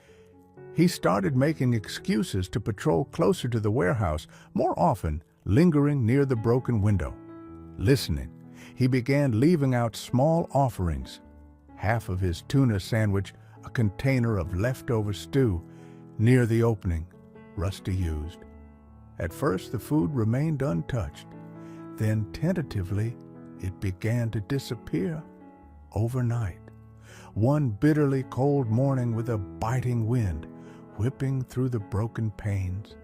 He started making excuses to patrol closer to the warehouse, more often lingering near the broken window. Listening, he began leaving out small offerings. Half of his tuna sandwich, a container of leftover stew, near the opening Rusty used. At first, the food remained untouched. Then, tentatively, it began to disappear overnight. One bitterly cold morning, with a biting wind whipping through the broken panes,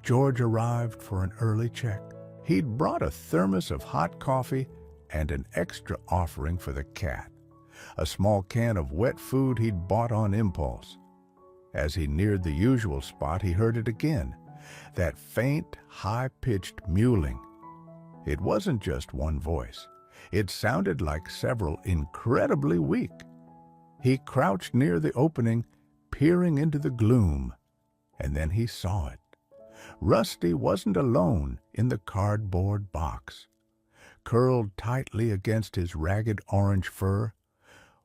George arrived for an early check. He'd brought a thermos of hot coffee and an extra offering for the cat, a small can of wet food he'd bought on impulse. As he neared the usual spot, he heard it again, that faint, high-pitched mewling. It wasn't just one voice. It sounded like several, incredibly weak. He crouched near the opening, peering into the gloom, and then he saw it. Rusty wasn't alone in the cardboard box. Curled tightly against his ragged orange fur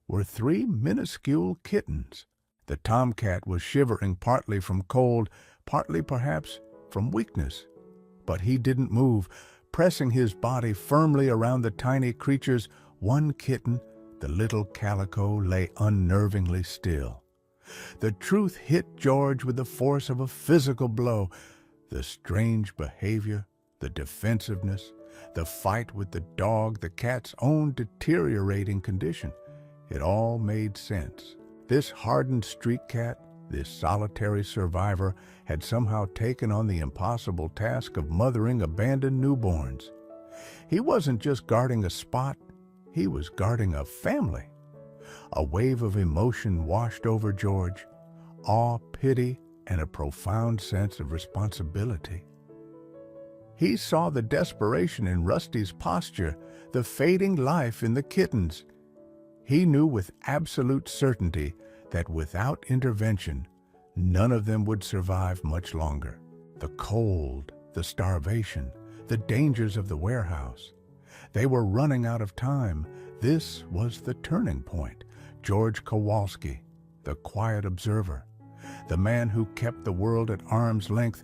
were 3 minuscule kittens. The tomcat was shivering, partly from cold, partly perhaps from weakness. But he didn't move. pressing his body firmly around the tiny creature's one kitten, the little calico lay unnervingly still. The truth hit George with the force of a physical blow. The strange behavior, the defensiveness, the fight with the dog, the cat's own deteriorating condition. It all made sense. This hardened street cat, this solitary survivor, had somehow taken on the impossible task of mothering abandoned newborns. He wasn't just guarding a spot, he was guarding a family. A wave of emotion washed over George, awe, pity, and a profound sense of responsibility. He saw the desperation in Rusty's posture, the fading life in the kittens. He knew with absolute certainty that without intervention, none of them would survive much longer. The cold, the starvation, the dangers of the warehouse. They were running out of time. This was the turning point. George Kowalski, the quiet observer, the man who kept the world at arm's length,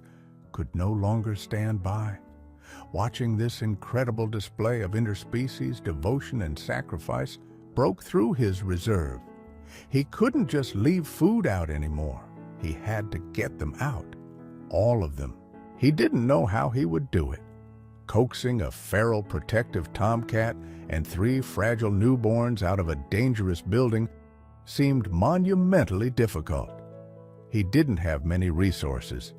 could no longer stand by. Watching this incredible display of interspecies devotion and sacrifice broke through his reserve. He couldn't just leave food out anymore. He had to get them out. All of them. He didn't know how he would do it. Coaxing a feral protective tomcat and 3 fragile newborns out of a dangerous building seemed monumentally difficult. He didn't have many resources,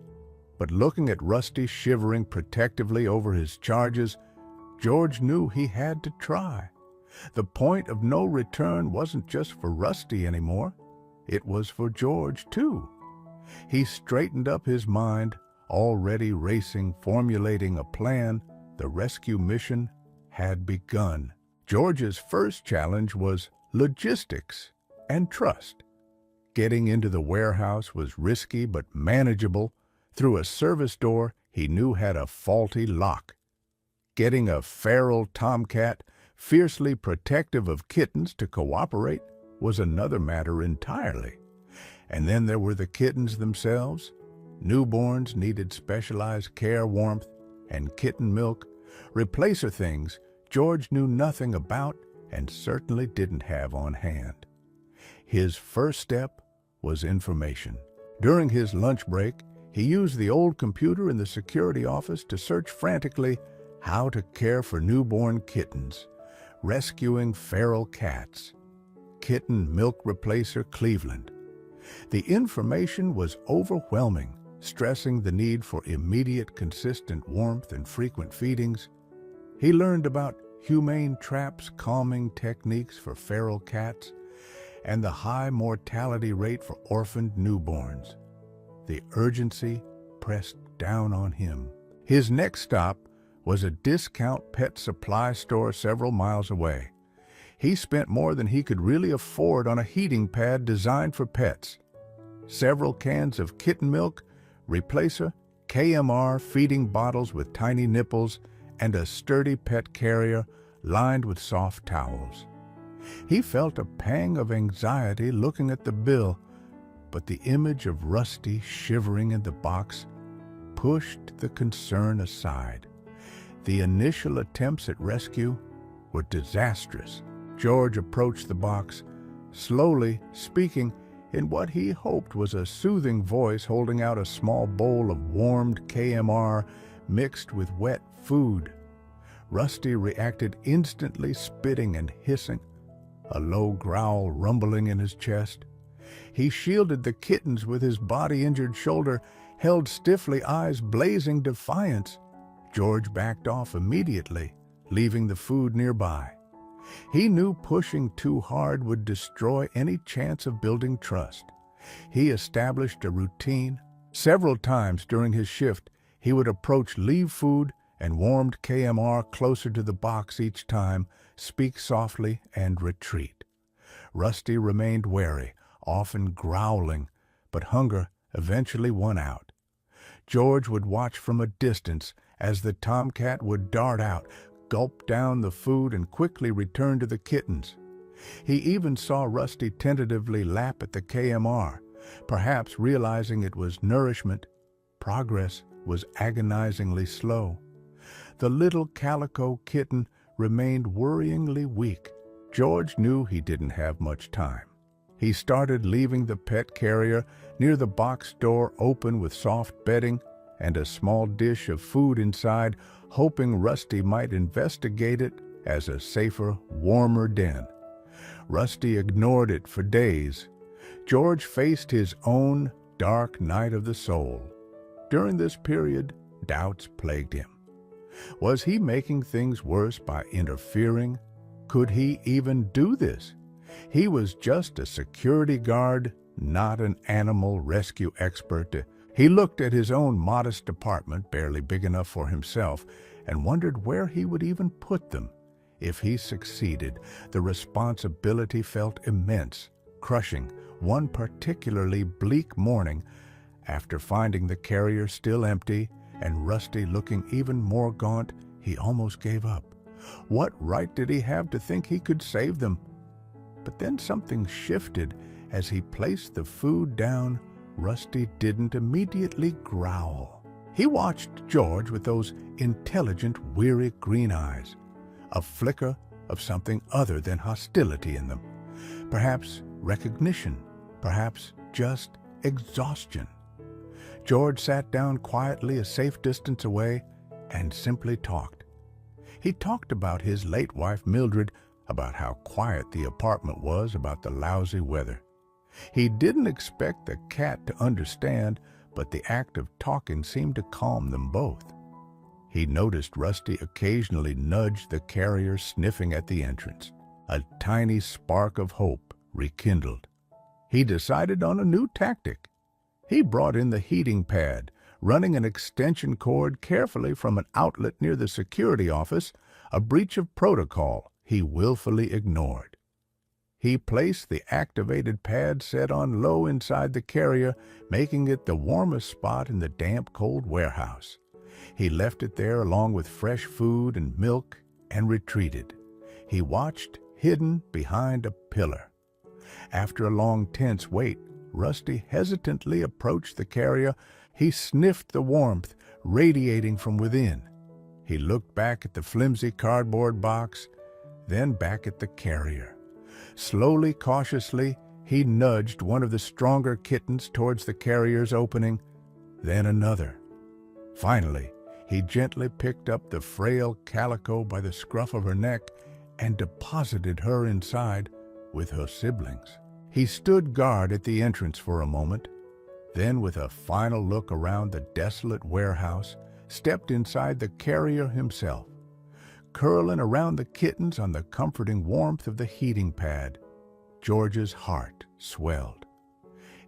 but looking at Rusty shivering protectively over his charges, George knew he had to try. The point of no return wasn't just for Rusty anymore. It was for George, too. He straightened up his mind, already racing, formulating a plan. The rescue mission had begun. George's first challenge was logistics and trust. Getting into the warehouse was risky but manageable. Through a service door he knew had a faulty lock. Getting a feral tomcat, fiercely protective of kittens, to cooperate was another matter entirely. And then there were the kittens themselves. Newborns needed specialized care, warmth, and kitten milk, replacer things George knew nothing about and certainly didn't have on hand. His first step was information. During his lunch break, he used the old computer in the security office to search frantically how to care for newborn kittens, rescuing feral cats, kitten milk replacer Cleveland. The information was overwhelming, stressing the need for immediate, consistent warmth and frequent feedings. He learned about humane traps, calming techniques for feral cats, and the high mortality rate for orphaned newborns. The urgency pressed down on him. His next stop was a discount pet supply store several miles away. He spent more than he could really afford on a heating pad designed for pets. Several cans of kitten milk, replacer, KMR feeding bottles with tiny nipples, and a sturdy pet carrier lined with soft towels. He felt a pang of anxiety looking at the bill, but the image of Rusty shivering in the box pushed the concern aside. The initial attempts at rescue were disastrous. George approached the box, slowly speaking in what he hoped was a soothing voice, holding out a small bowl of warmed KMR mixed with wet food. Rusty reacted instantly, spitting and hissing, a low growl rumbling in his chest. He shielded the kittens with his body-injured shoulder, held stiffly, eyes blazing defiance. George backed off immediately, leaving the food nearby. He knew pushing too hard would destroy any chance of building trust. He established a routine. Several times during his shift, he would approach live food and warmed KMR closer to the box each time, speak softly, and retreat. Rusty remained wary, often growling, but hunger eventually won out. George would watch from a distance as the tomcat would dart out, gulp down the food, and quickly return to the kittens. He even saw Rusty tentatively lap at the KMR, perhaps realizing it was nourishment. Progress was agonizingly slow. The little calico kitten remained worryingly weak. George knew he didn't have much time. He started leaving the pet carrier near the box door open with soft bedding and a small dish of food inside, hoping Rusty might investigate it as a safer, warmer den. Rusty ignored it for days. George faced his own dark night of the soul. During this period, doubts plagued him. Was he making things worse by interfering? Could he even do this? He was just a security guard, not an animal rescue expert. He looked at his own modest apartment, barely big enough for himself, and wondered where he would even put them. If he succeeded, the responsibility felt immense, crushing. One particularly bleak morning, after finding the carrier still empty and Rusty looking even more gaunt, he almost gave up. What right did he have to think he could save them? But then something shifted. As he placed the food down, Rusty didn't immediately growl. He watched George with those intelligent, weary green eyes, a flicker of something other than hostility in them. Perhaps recognition, perhaps just exhaustion. George sat down quietly a safe distance away and simply talked. He talked about his late wife Mildred, about how quiet the apartment was, about the lousy weather. He didn't expect the cat to understand, but the act of talking seemed to calm them both. He noticed Rusty occasionally nudge the carrier sniffing at the entrance. A tiny spark of hope rekindled. He decided on a new tactic. He brought in the heating pad, running an extension cord carefully from an outlet near the security office, a breach of protocol he willfully ignored. He placed the activated pad set on low inside the carrier, making it the warmest spot in the damp, cold warehouse. He left it there along with fresh food and milk and retreated. He watched, hidden behind a pillar. After a long, tense wait, Rusty hesitantly approached the carrier. He sniffed the warmth radiating from within. He looked back at the flimsy cardboard box, then back at the carrier. Slowly, cautiously, he nudged one of the stronger kittens towards the carrier's opening, then another. Finally, he gently picked up the frail calico by the scruff of her neck and deposited her inside with her siblings. He stood guard at the entrance for a moment, then with a final look around the desolate warehouse, stepped inside the carrier himself. Curling around the kittens on the comforting warmth of the heating pad, George's heart swelled.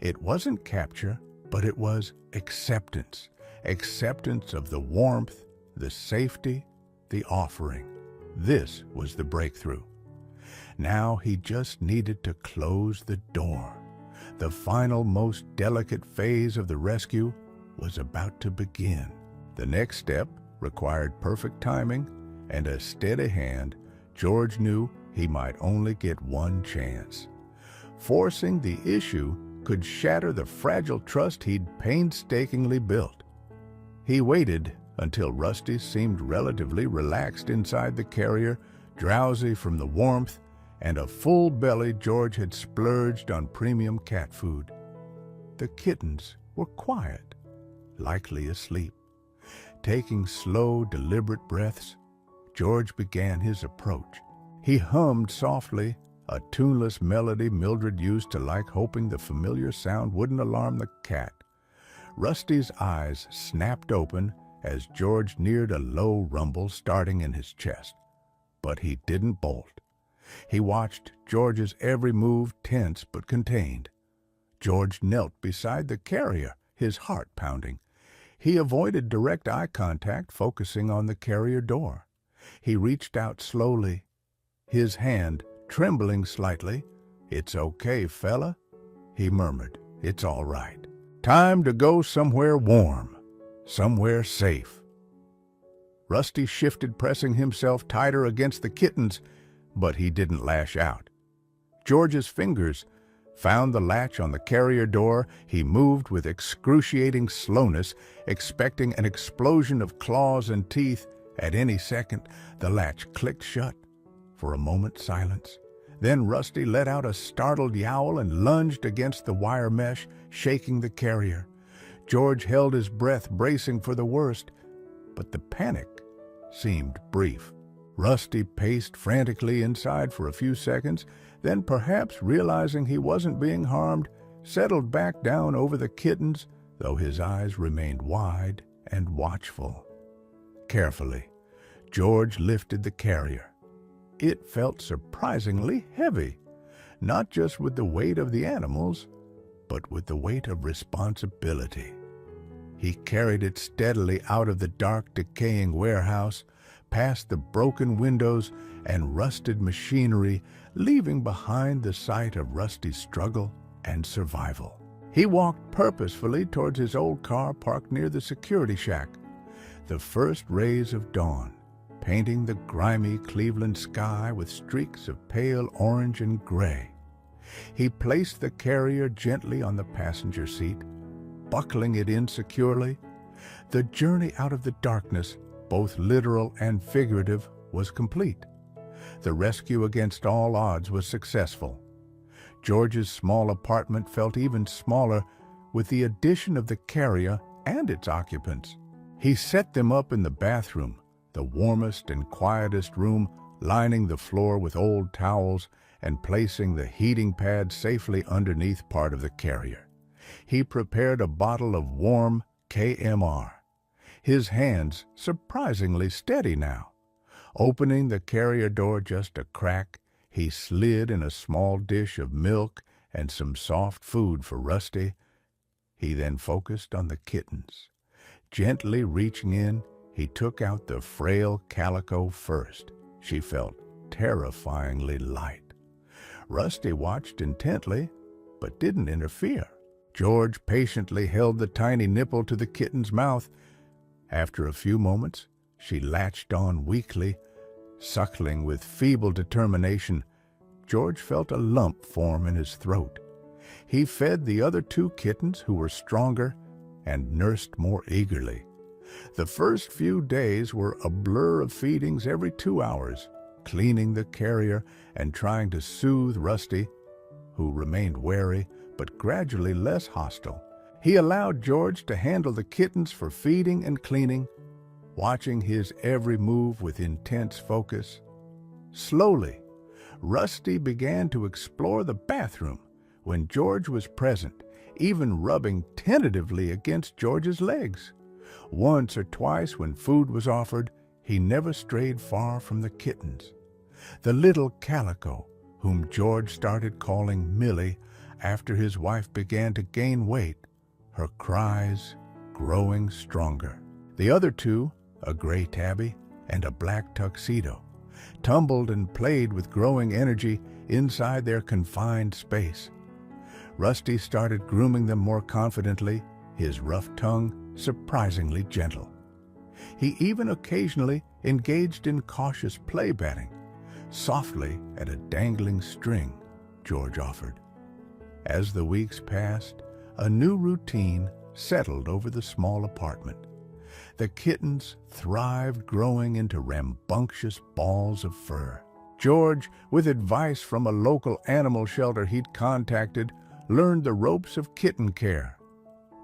It wasn't capture, but it was acceptance. Acceptance of the warmth, the safety, the offering. This was the breakthrough. Now he just needed to close the door. The final, most delicate phase of the rescue was about to begin. The next step required perfect timing and a steady hand. George knew he might only get one chance. Forcing the issue could shatter the fragile trust he'd painstakingly built. He waited until Rusty seemed relatively relaxed inside the carrier, drowsy from the warmth and a full belly George had splurged on premium cat food. The kittens were quiet, likely asleep. Taking slow, deliberate breaths, George began his approach. He hummed softly, a tuneless melody Mildred used to like, hoping the familiar sound wouldn't alarm the cat. Rusty's eyes snapped open as George neared a low rumble starting in his chest. But he didn't bolt. He watched George's every move, tense but contained. George knelt beside the carrier, his heart pounding. He avoided direct eye contact, focusing on the carrier door. He reached out slowly, his hand trembling slightly. "It's okay, fella," he murmured. "It's all right. Time to go somewhere warm, somewhere safe." Rusty shifted, pressing himself tighter against the kittens, but he didn't lash out. George's fingers found the latch on the carrier door. He moved with excruciating slowness, expecting an explosion of claws and teeth. At any second, the latch clicked shut. For a moment, silence. Then Rusty let out a startled yowl and lunged against the wire mesh, shaking the carrier. George held his breath, bracing for the worst, but the panic seemed brief. Rusty paced frantically inside for a few seconds, then, perhaps realizing he wasn't being harmed, settled back down over the kittens, though his eyes remained wide and watchful. Carefully, George lifted the carrier. It felt surprisingly heavy, not just with the weight of the animals, but with the weight of responsibility. He carried it steadily out of the dark, decaying warehouse, past the broken windows and rusted machinery, leaving behind the site of Rusty's struggle and survival. He walked purposefully towards his old car parked near the security shack. The first rays of dawn, painting the grimy Cleveland sky with streaks of pale orange and gray. He placed the carrier gently on the passenger seat, buckling it in securely. The journey out of the darkness, both literal and figurative, was complete. The rescue against all odds was successful. George's small apartment felt even smaller with the addition of the carrier and its occupants. He set them up in the bathroom, the warmest and quietest room, lining the floor with old towels and placing the heating pad safely underneath part of the carrier. He prepared a bottle of warm KMR. His hands surprisingly steady now. Opening the carrier door just a crack, he slid in a small dish of milk and some soft food for Rusty. He then focused on the kittens. Gently reaching in, he took out the frail Calico first. She felt terrifyingly light. Rusty watched intently, but didn't interfere. George patiently held the tiny nipple to the kitten's mouth. After a few moments, she latched on weakly, suckling with feeble determination. George felt a lump form in his throat. He fed the other two kittens, who were stronger, and nursed more eagerly. The first few days were a blur of feedings every 2 hours, cleaning the carrier and trying to soothe Rusty, who remained wary but gradually less hostile. He allowed George to handle the kittens for feeding and cleaning, watching his every move with intense focus. Slowly, Rusty began to explore the bathroom when George was present, even rubbing tentatively against George's legs. Once or twice when food was offered, he never strayed far from the kittens. The little Calico, whom George started calling Millie after his wife began to gain weight, her cries growing stronger. The other two, a gray tabby and a black tuxedo, tumbled and played with growing energy inside their confined space. Rusty started grooming them more confidently, his rough tongue surprisingly gentle. He even occasionally engaged in cautious play batting, softly at a dangling string George offered. As the weeks passed, a new routine settled over the small apartment. The kittens thrived, growing into rambunctious balls of fur. George, with advice from a local animal shelter he'd contacted, learned the ropes of kitten care.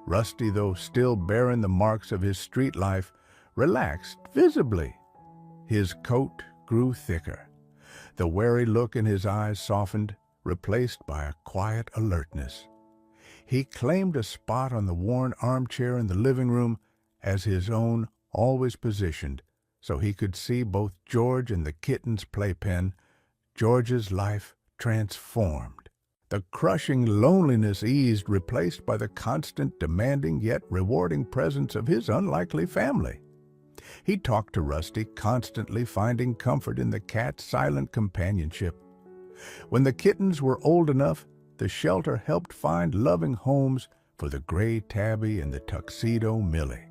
Rusty, though still bearing the marks of his street life, relaxed visibly. His coat grew thicker. The wary look in his eyes softened, replaced by a quiet alertness. He claimed a spot on the worn armchair in the living room as his own, always positioned, so he could see both George and the kitten's playpen. George's life transformed. The crushing loneliness eased, replaced by the constant, demanding yet rewarding presence of his unlikely family. He talked to Rusty, constantly finding comfort in the cat's silent companionship. When the kittens were old enough, the shelter helped find loving homes for the gray tabby and the tuxedo Millie.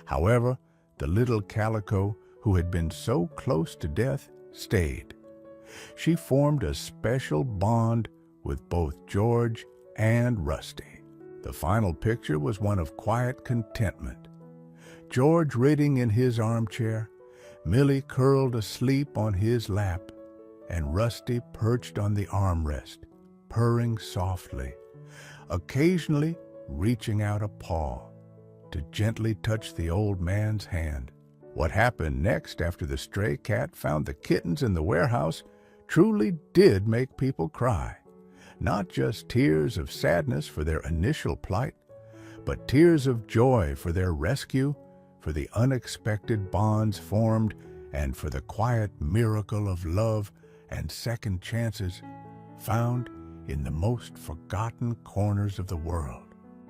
However, the little Calico, who had been so close to death, stayed. She formed a special bond with both George and Rusty. The final picture was one of quiet contentment. George reading in his armchair, Millie curled asleep on his lap, and Rusty perched on the armrest, purring softly, occasionally reaching out a paw to gently touch the old man's hand. What happened next after the stray cat found the kittens in the warehouse truly did make people cry. Not just tears of sadness for their initial plight, but tears of joy for their rescue, for the unexpected bonds formed, and for the quiet miracle of love and second chances found in the most forgotten corners of the world.